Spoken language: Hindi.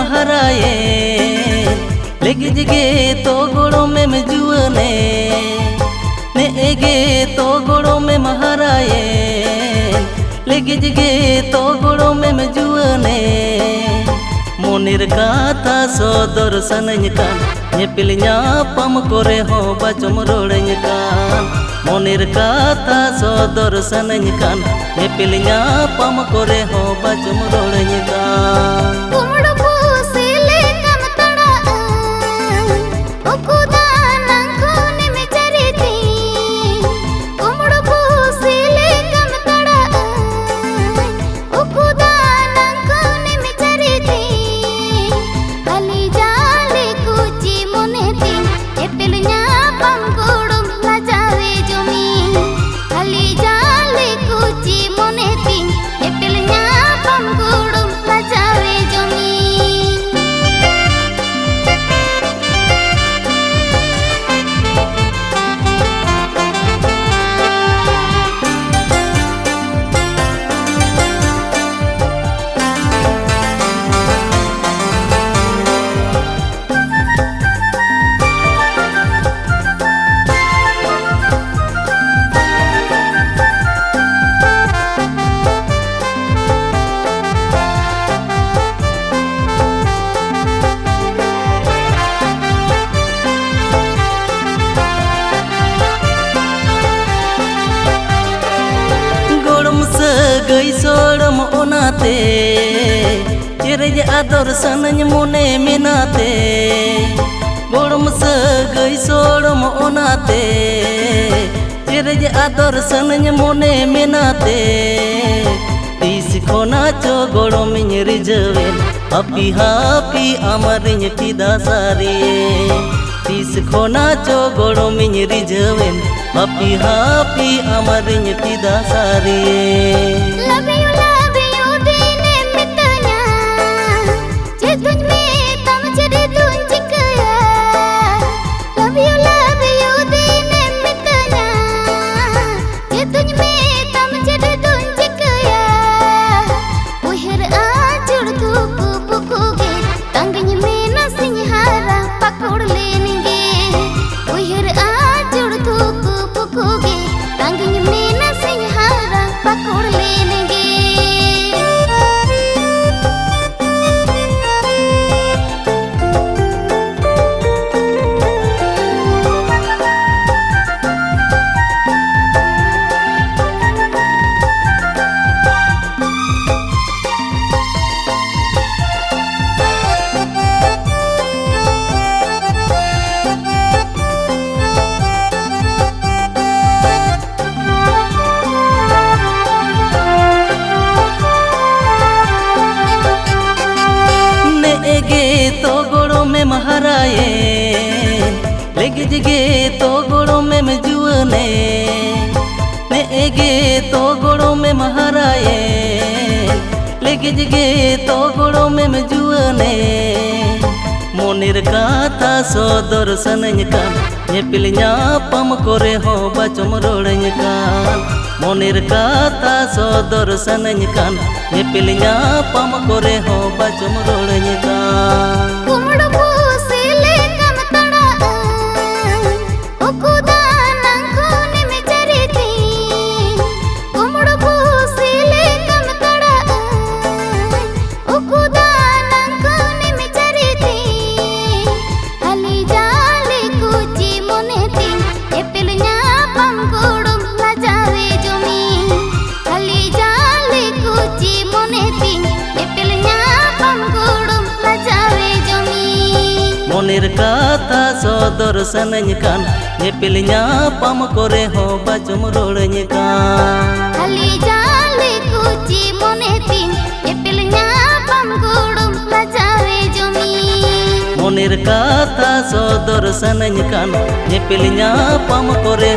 महाराये लेगी जगे तो गोड़ों में जुआने ने एगे तो गोड़ों में महाराये लेगी जगे तो गोड़ों में जुआने मोनिर काथा सोदर सनኝ कान ñepil ñapam kore ho bacom roड़ኝ कान मोनिर काथा सोदर सनኝ कान ñepil ñapam kore ho bacom roड़ኝ कान गई सोड़म ओनाते चिरज आदर सनኝ मोने मिनाते गोड़म से गई सोड़म ओनाते चिरज आदर सनኝ मोने मिनाते तीस खोना चो गोड़ो मिñ रिजवेन हापी हापी आमारिñ टिदा सारी तीस खोना चो गोड़ो मिñ रिजवेन हापी हापी आमारिñ टिदा सारी तो गोड़ों में महाराये लेगी जगे तो गोड़ों में जुआने ने एगे तो गोड़ों में महाराये लेगी जगे तो गोड़ों में जुआने मोनिर काथा सोदर सनኝ कान ñepil ñapam kore ho bacom roड़ኝ कान मोनिर काथा सोदर सनኝ कान ñepil ñapam kore ho bacom roड़ኝ कान मोनिर काथा सोदर सनኝ कान ñepil ñapam kore ho bacom roड़ኝ कान खाली जाले कुची मोने तीन ñepil ñapam gudum lajawe jomi Monir काथा सोदर सनኝ कान ñepil ñapam kore